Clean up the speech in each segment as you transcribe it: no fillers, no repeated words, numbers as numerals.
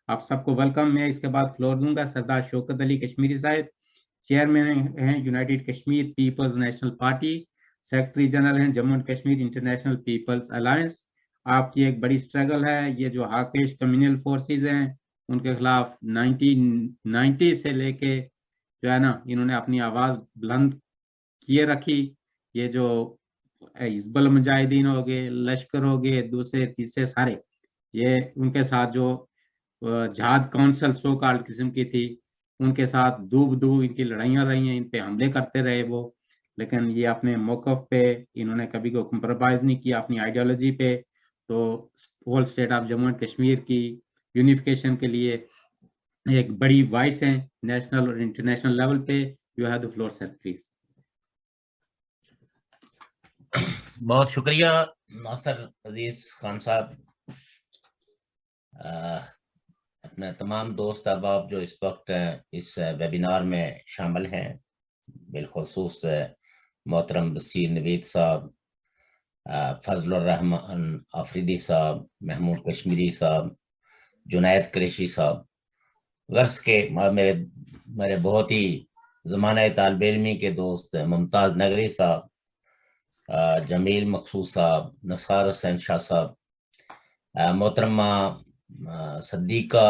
آپ سب کو ویلکم. میں اس کے بعد فلور دوں گا سردار شوکت علی کشمیری صاحب. چیئرمین ہیں united Kashmir peoples national party. Secretary general ہیں Jammu and Kashmir international peoples alliance. آپ کی ایک بڑی سٹرگل ہے. یہ جو ہاکیش کمیونل فورسز ہیں ان کے خلاف 1990 سے لے کے جو ہے نا انہوں نے اپنی آواز بلند کیے رکھی. یہ جو حزب المجاہدین ہو گئے، لشکر ہو گئے، دوسرے تیسرے سارے، یہ ان کے ساتھ جو جہاد کونسل سو کالڈ قسم کی تھی ان کے ساتھ دوب ان کی لڑائیاں رہی ہیں، ان پہ حملے کرتے رہے وہ، لیکن یہ اپنے موقف پہ انہوں نے کبھی کوئی کمپرومائز نہیں کیا اپنی آئیڈیالوجی پہ. تو whole state of Jammu and Kashmir کی یونیفیکیشن کے لیے ایک بڑی وائس ہیں نیشنل اور انٹرنیشنل لیول پہ. You have the floor sir please. بہت شکریہ ناصر عزیز خان صاحب. اپنے تمام دوست احباب جو اس وقت اس ویبینار میں شامل ہیں، بالخصوص محترم بصیر نوید صاحب، فضل الرحمان آفریدی صاحب، محمود کشمیری صاحب، جنید قریشی صاحب، غرض کے میرے بہت ہی زمانہ طالب علمی کے دوست ممتاز نگری صاحب، جمیل مقصود صاحب، نثار حسین شاہ صاحب، محترمہ صادقہ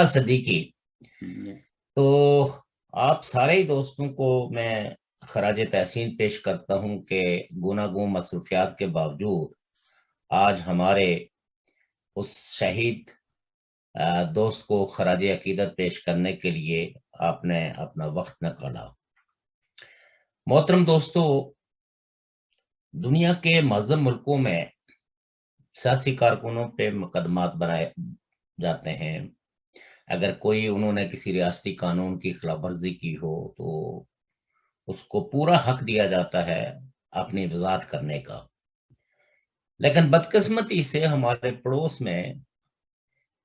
صدیقی. تو آپ سارے دوستوں کو میں خراج تحسین پیش کرتا ہوں کہ گوناگون مصروفیات کے باوجود آج ہمارے اس شہید دوست کو خراج عقیدت پیش کرنے کے لیے آپ نے اپنا وقت نکالا. محترم دوستو، دنیا کے معظم ملکوں میں سیاسی کارکنوں پہ مقدمات بنائے جاتے ہیں. اگر کوئی انہوں نے کسی ریاستی قانون کی خلاف ورزی کی ہو تو اس کو پورا حق دیا جاتا ہے اپنی وضاحت کرنے کا. لیکن بدقسمتی سے ہمارے پڑوس میں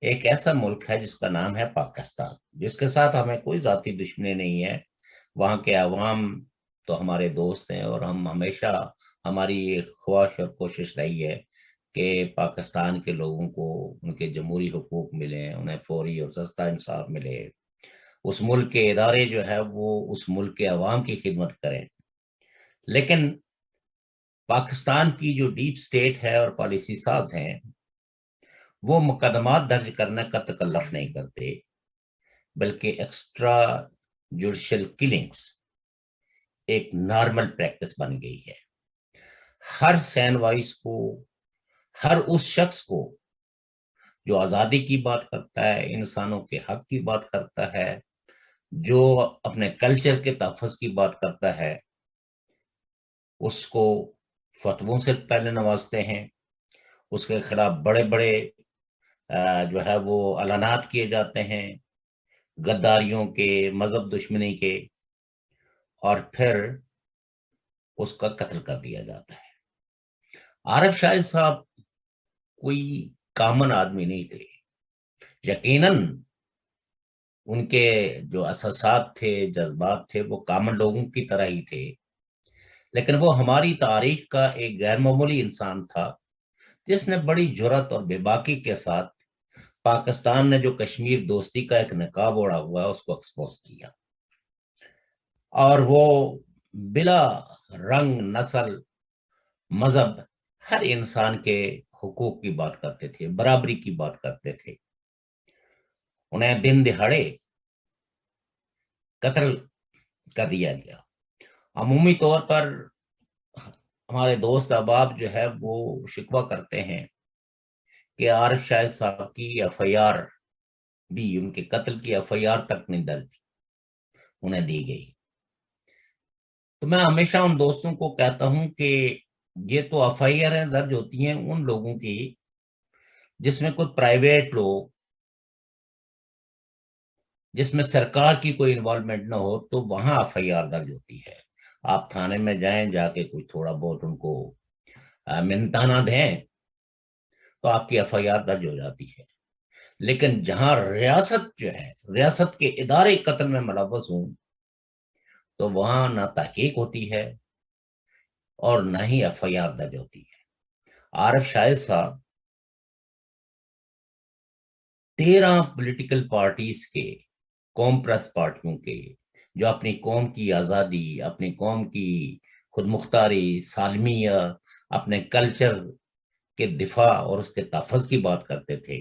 ایک ایسا ملک ہے جس کا نام ہے پاکستان، جس کے ساتھ ہمیں کوئی ذاتی دشمنی نہیں ہے. وہاں کے عوام تو ہمارے دوست ہیں اور ہم ہمیشہ ہماری خواہش اور کوشش رہی ہے کہ پاکستان کے لوگوں کو ان کے جمہوری حقوق ملیں، انہیں فوری اور سستا انصاف ملے. اس ملک کے ادارے جو ہے وہ اس ملک کے عوام کی خدمت کریں. لیکن پاکستان کی جو ڈیپ سٹیٹ ہے اور پالیسی ساز ہیں وہ مقدمات درج کرنے کا تکلف نہیں کرتے، بلکہ ایکسٹرا جوڈیشل کلنگز ایک نارمل پریکٹس بن گئی ہے. ہر سین وائس کو، ہر اس شخص کو جو آزادی کی بات کرتا ہے، انسانوں کے حق کی بات کرتا ہے، جو اپنے کلچر کے تحفظ کی بات کرتا ہے، اس کو فتووں سے پہلے نوازتے ہیں. اس کے خلاف بڑے بڑے جو ہے وہ اعلانات کیے جاتے ہیں غداریوں کے، مذہب دشمنی کے، اور پھر اس کا قتل کر دیا جاتا ہے. عارف شاہد صاحب کوئی کامن آدمی نہیں تھے. یقیناً ان کے جو احساسات تھے، جذبات تھے، وہ کامن لوگوں کی طرح ہی تھے، لیکن وہ ہماری تاریخ کا ایک غیر معمولی انسان تھا جس نے بڑی جرات اور بے باکی کے ساتھ پاکستان نے جو کشمیر دوستی کا ایک نقاب اوڑھا ہوا ہے اس کو ایکسپوز کیا. اور وہ بلا رنگ، نسل، مذہب ہر انسان کے حقوق کی بات کرتے تھے، برابری کی بات کرتے تھے. انہیں دن دہاڑے قتل کر دیا گیا. عمومی طور پر ہمارے دوست احباب جو ہے وہ شکوہ کرتے ہیں کہ عارف شاہد صاحب کی ایف آئی آر بھی، ان کے قتل کی ایف آئی آر تک نہیں درج انہیں دی گئی. تو میں ہمیشہ ان دوستوں کو کہتا ہوں کہ یہ تو ایف آئی آر درج ہوتی ہیں ان لوگوں کی جس میں کوئی پرائیویٹ لوگ، جس میں سرکار کی کوئی انوالومنٹ نہ ہو، تو وہاں ایف آئی آر درج ہوتی ہے. آپ تھانے میں جائیں، جا کے کوئی تھوڑا بہت ان کو منتانہ دیں تو آپ کی ایف آئی آر درج ہو جاتی ہے. لیکن جہاں ریاست جو ہے، ریاست کے ادارے قتل میں ملوث ہوں، تو وہاں نہ تحقیق ہوتی ہے اور نہ ہی ایف آئی آر درج ہوتی ہے. عارف شاہد صاحب 13 پولیٹیکل پارٹیز کے، قوم پرست پارٹیوں کے، جو اپنی قوم کی آزادی، اپنی قوم کی خود مختاری، سالمیہ، اپنے کلچر کے دفاع اور اس کے تحفظ کی بات کرتے تھے،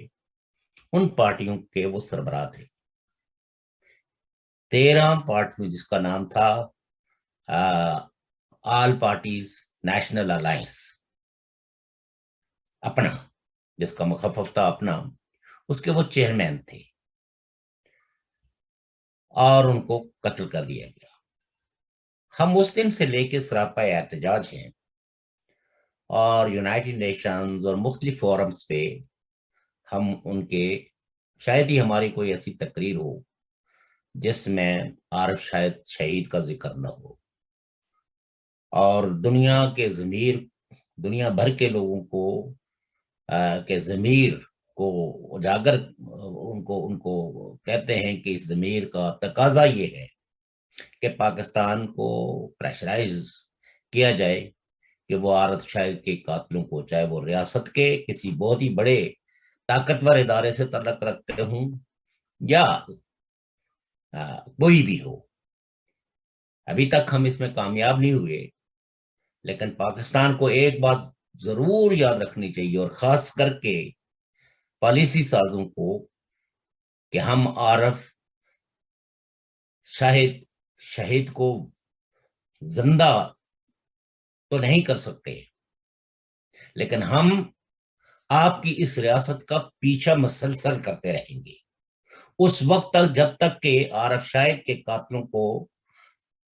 ان پارٹیوں کے وہ سربراہ تھے۔ 13 پارٹیوں جس کا نام تھا آل پارٹیز نیشنل الائنس، اپنا، جس کا مخفف تھا اپنا، اس کے وہ چیئرمین تھے اور ان کو قتل کر دیا گیا۔ ہم اس دن سے لے کے سراپا احتجاج ہیں اور یونائٹڈ نیشنز اور مختلف فورمز پہ ہم ان کے، شاید ہی ہماری کوئی ایسی تقریر ہو جس میں عارف شاہد شہید کا ذکر نہ ہو، اور دنیا کے ضمیر، دنیا بھر کے لوگوں کو کے ضمیر کو اجاگر، ان کو کہتے ہیں کہ اس ضمیر کا تقاضا یہ ہے کہ پاکستان کو پریشرائز کیا جائے کہ وہ عارف شاہد کے قاتلوں کو، چاہے وہ ریاست کے کسی بہت ہی بڑے طاقتور ادارے سے تعلق رکھتے ہوں یا کوئی بھی ہو، ابھی تک ہم اس میں کامیاب نہیں ہوئے، لیکن پاکستان کو ایک بات ضرور یاد رکھنی چاہیے، اور خاص کر کے پالیسی سازوں کو، کہ ہم عارف شہید کو زندہ تو نہیں کر سکتے، لیکن ہم آپ کی اس ریاست کا پیچھا مسلسل کرتے رہیں گے اس وقت تک جب تک کہ عارف شاہد کے قاتلوں کو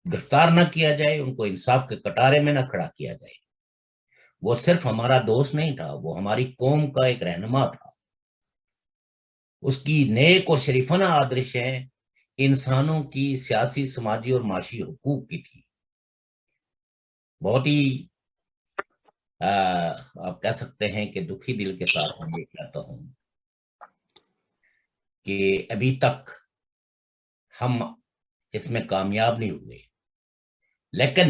گرفتار نہ کیا جائے، ان کو انصاف کے کٹارے میں نہ کھڑا کیا جائے۔ وہ صرف ہمارا دوست نہیں تھا، وہ ہماری قوم کا ایک رہنما تھا۔ اس کی نیک اور شریفانہ آدرشیں انسانوں کی سیاسی، سماجی اور معاشی حقوق کی تھی۔ بہت ہی آپ کہہ سکتے ہیں کہ دکھی دل کے ساتھ میں یہ کہتا ہوں کہ ابھی تک ہم اس میں کامیاب نہیں ہوئے، لیکن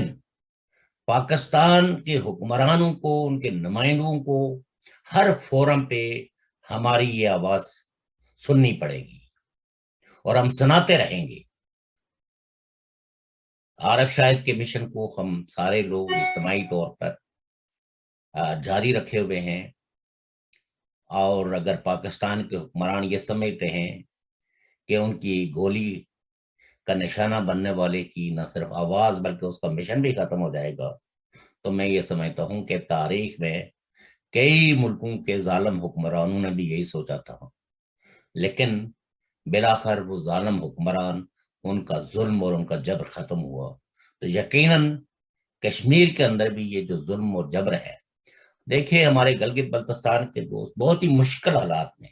پاکستان کے حکمرانوں کو، ان کے نمائندوں کو ہر فورم پہ ہماری یہ آواز سننی پڑے گی اور ہم سناتے رہیں گے۔ عارف شاہد کے مشن کو ہم سارے لوگ اجتماعی طور پر جاری رکھے ہوئے ہیں، اور اگر پاکستان کے حکمران یہ سمجھتے ہیں کہ ان کی گولی کا نشانہ بننے والے کی نہ صرف آواز بلکہ اس کا مشن بھی ختم ہو جائے گا، تو میں یہ سمجھتا ہوں کہ تاریخ میں کئی ملکوں کے ظالم حکمرانوں نے بھی یہی سوچا تھا، لیکن بالآخر وہ ظالم حکمران، ان کا ظلم اور ان کا جبر ختم ہوا۔ تو یقیناً کشمیر کے اندر بھی یہ جو ظلم اور جبر ہے، دیکھیں ہمارے گلگت بلتستان کے دوست بہت ہی مشکل حالات میں،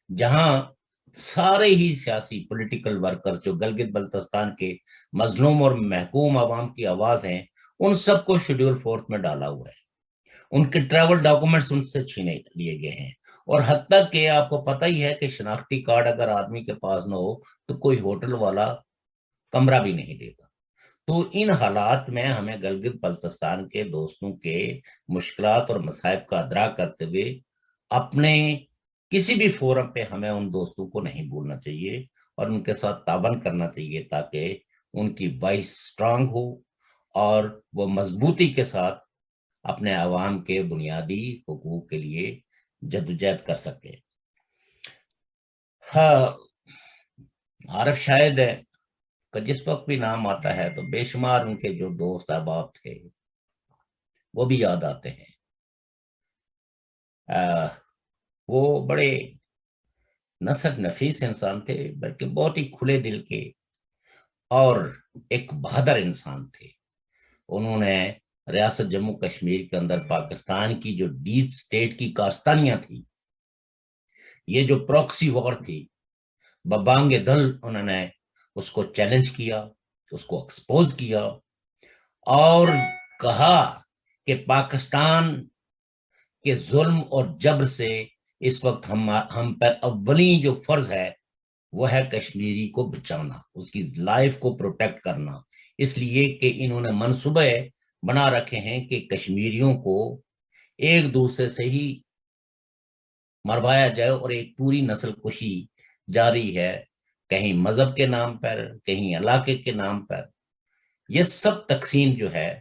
جہاں سارے ہی سیاسی پولیٹیکل ورکر جو گلگت بلتستان کے مظلوم اور محکوم عوام کی آواز ہیں، ان سب کو شیڈول فورس میں ڈالا ہوا ہے، ان کے ٹریول ڈاکومنٹس ان سے چھینے لیے گئے ہیں، اور حتیٰ کہ آپ کو پتہ ہی ہے کہ شناختی کارڈ اگر آدمی کے پاس نہ ہو تو کوئی ہوٹل والا کمرہ بھی نہیں دیتا۔ تو ان حالات میں ہمیں گلگت بلتستان کے دوستوں کے مشکلات اور مصائب کا ادراک کرتے ہوئے اپنے کسی بھی فورم پہ ہمیں ان دوستوں کو نہیں بھولنا چاہیے اور ان کے ساتھ تعاون کرنا چاہیے، تاکہ ان کی وائس سٹرانگ ہو اور وہ مضبوطی کے ساتھ اپنے عوام کے بنیادی حقوق کے لیے جدوجہد کر سکے۔ عارف شاہد کا جس وقت بھی نام آتا ہے تو بے شمار ان کے جو دوست احباب تھے وہ بھی یاد آتے ہیں۔ وہ بڑے نہ صرف نفیس انسان تھے بلکہ بہت ہی کھلے دل کے اور ایک بہادر انسان تھے۔ انہوں نے ریاست جموں کشمیر کے اندر پاکستان کی جو ڈیپ سٹیٹ کی کارستانیاں تھی، یہ جو پروکسی وار تھی، ببانگ دل انہوں نے اس کو چیلنج کیا، اس کو ایکسپوز کیا اور کہا کہ پاکستان کے ظلم اور جبر سے اس وقت ہم پر اولی جو فرض ہے وہ ہے کشمیری کو بچانا، اس کی لائف کو پروٹیکٹ کرنا، اس لیے کہ انہوں نے منصوبے بنا رکھے ہیں کہ کشمیریوں کو ایک دوسرے سے ہی مروایا جائے اور ایک پوری نسل کشی جاری ہے، کہیں مذہب کے نام پر، کہیں علاقے کے نام پر. یہ سب تقسیم جو ہے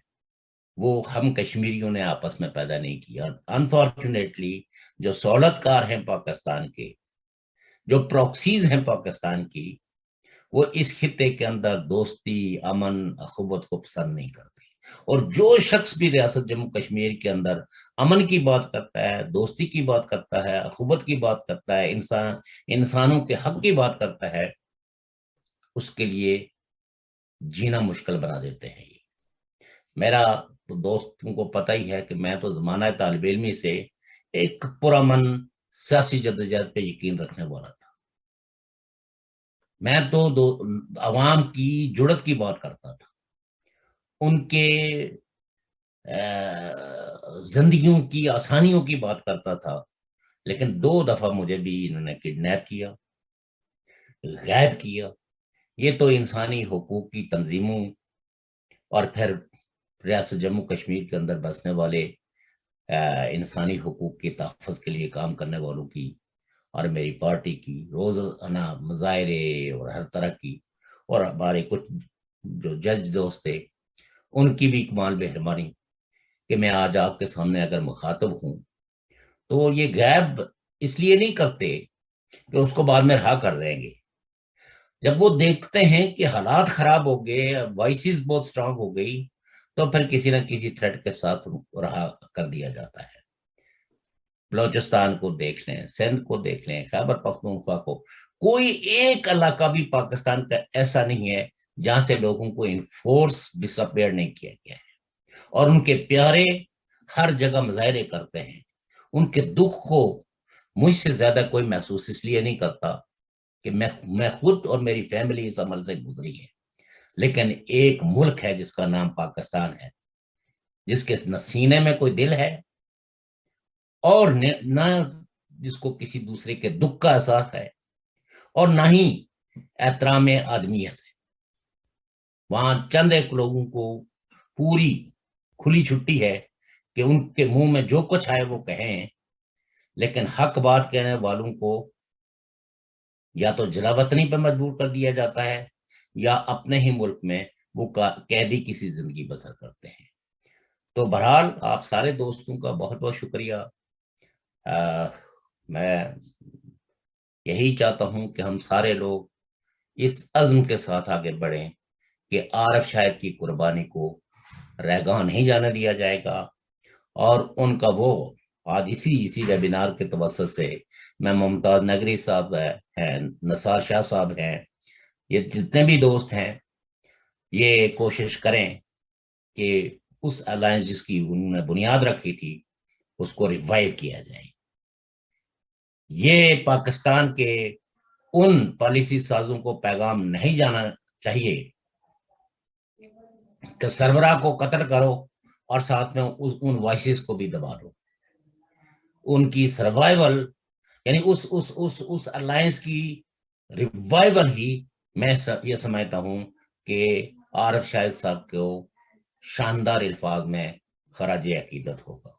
وہ ہم کشمیریوں نے آپس میں پیدا نہیں کیا. انفارچونیٹلی جو سہولت کار ہیں پاکستان کے، جو پروکسیز ہیں پاکستان کی، وہ اس خطے کے اندر دوستی، امن، اخوت کو پسند نہیں کرتے. اور جو شخص بھی ریاست جموں کشمیر کے اندر امن کی بات کرتا ہے، دوستی کی بات کرتا ہے، اخوت کی بات کرتا ہے، انسانوں کے حق کی بات کرتا ہے، اس کے لیے جینا مشکل بنا دیتے ہیں. میرا تو دوستوں کو پتہ ہی ہے کہ میں تو زمانہ طالب علمی سے ایک پرامن سیاسی جدوجہد پہ یقین رکھنے والا تھا. میں تو عوام کی جڑت کی بات کرتا تھا، ان کے زندگیوں کی آسانیوں کی بات کرتا تھا. لیکن 2 دفعہ مجھے بھی انہوں نے کڈنیپ کیا، غائب کیا. یہ تو انسانی حقوق کی تنظیموں اور پھر ریاست جموں کشمیر کے اندر بسنے والے انسانی حقوق کے تحفظ کے لیے کام کرنے والوں کی اور میری پارٹی کی روزانہ مظاہرے اور ہر طرح کی، اور ہمارے کچھ جو جج دوست تھے ان کی بھی کمال مہربانی کہ میں آج آپ کے سامنے اگر مخاطب ہوں تو یہ غائب اس لیے نہیں کرتے کہ اس کو بعد میں رہا کر دیں گے. جب وہ دیکھتے ہیں کہ حالات خراب ہو گئے، وائسز بہت سٹرانگ ہو گئی، تو پھر کسی نہ کسی تھریٹ کے ساتھ رہا کر دیا جاتا ہے. بلوچستان کو دیکھ لیں، سندھ کو دیکھ لیں، خیبر پختونخوا کو، کوئی ایک علاقہ بھی پاکستان کا ایسا نہیں ہے جہاں سے لوگوں کو انفورس ڈس اپیئر نہیں کیا گیا ہے. اور ان کے پیارے ہر جگہ مظاہرے کرتے ہیں. ان کے دکھ کو مجھ سے زیادہ کوئی محسوس اس لیے نہیں کرتا کہ میں خود اور میری فیملی اس عمل سے گزری ہے. لیکن ایک ملک ہے جس کا نام پاکستان ہے، جس کے نہ سینے میں کوئی دل ہے اور نہ جس کو کسی دوسرے کے دکھ کا احساس ہے، اور نہ ہی احترام آدمیت ہے. وہاں چند ایک لوگوں کو پوری کھلی چھٹی ہے کہ ان کے منہ میں جو کچھ آئے وہ کہیں، لیکن حق بات کہنے والوں کو یا تو جلا وطنی پہ مجبور کر دیا جاتا ہے یا اپنے ہی ملک میں وہ قیدی کسی زندگی بسر کرتے ہیں. تو بہرحال آپ سارے دوستوں کا بہت بہت شکریہ. میں یہی چاہتا ہوں کہ ہم سارے لوگ اس عزم کے ساتھ آگے بڑھیں کہ عارف شاہد کی قربانی کو رہگاں نہیں جانے دیا جائے گا. اور ان کا وہ آج اسی ویبینار کے توسط سے میں ممتاز نگری صاحب ہیں، نثار شاہ صاحب ہیں، یہ جتنے بھی دوست ہیں، یہ کوشش کریں کہ اس الائنس جس کی انہوں نے بنیاد رکھی تھی اس کو ریوائیو کیا جائے. یہ پاکستان کے ان پالیسی سازوں کو پیغام نہیں جانا چاہیے کہ سربراہ کو قتل کرو اور ساتھ میں ان وائسز کو بھی دبا دو. ان کی سروائیول یعنی اس الائنس کی ریوائیول ہی میں یہ سمجھتا ہوں کہ عارف شاہد صاحب کو شاندار الفاظ میں خراج عقیدت ہوگا.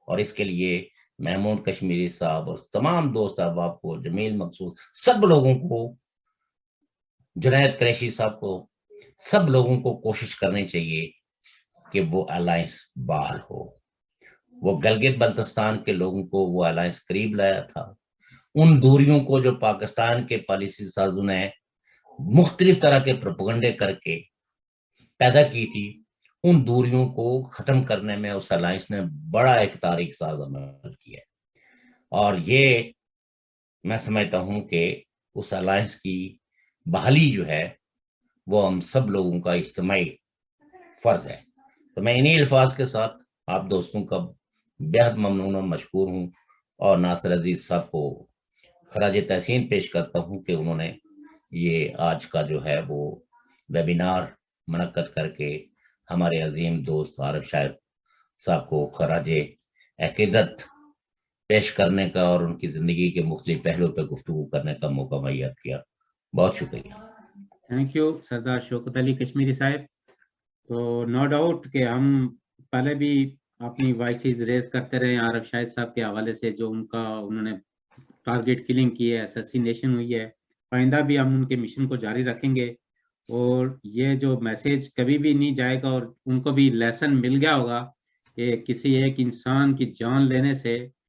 اور اس کے لیے محمود کشمیری صاحب اور تمام دوست احباب کو، جمیل مقصود، سب لوگوں کو، جنید قریشی صاحب کو، سب لوگوں کو کوشش کرنی چاہیے کہ وہ الائنس بحال ہو. وہ گلگت بلتستان کے لوگوں کو وہ الائنس قریب لایا تھا. ان دوریوں کو جو پاکستان کے پالیسی سازوں نے مختلف طرح کے پروپیگنڈے کر کے پیدا کی تھی، ان دوریوں کو ختم کرنے میں اس الائنس نے بڑا ایک تاریخ ساز عمل کیا. اور یہ میں سمجھتا ہوں کہ اس الائنس کی بحالی جو ہے وہ ہم سب لوگوں کا اجتماعی فرض ہے. تو میں انہی الفاظ کے ساتھ آپ دوستوں کا بہت ممنون و مشکور ہوں، اور ناصر عزیز صاحب کو خراج تحسین پیش کرتا ہوں کہ انہوں نے یہ آج کا جو ہے وہ ویبینار منعقد کر کے ہمارے عظیم دوست عارف شاہد صاحب کو خراج عقیدت پیش کرنے کا اور ان کی زندگی کے مختلف پہلو پہ گفتگو کرنے کا موقع مہیا کیا. بہت شکریہ. تھینک یو سردار شوکت علی کشمیری صاحب. تو نو ڈاؤٹ کہ ہم پہلے بھی اپنی وائسز ریز کرتے رہے عارف شاہد صاحب کے حوالے سے، جو ان کا انہوں نے ٹارگیٹ کلنگ کی ہے، اسیسینیشن ہوئی ہے. آئندہ بھی ہم ان کے مشن کو جاری رکھیں گے، اور یہ جو میسج کبھی بھی نہیں جائے گا، اور ان کو بھی لیسن مل گیا ہوگا کہ کسی ایک انسان کی جان لینے سے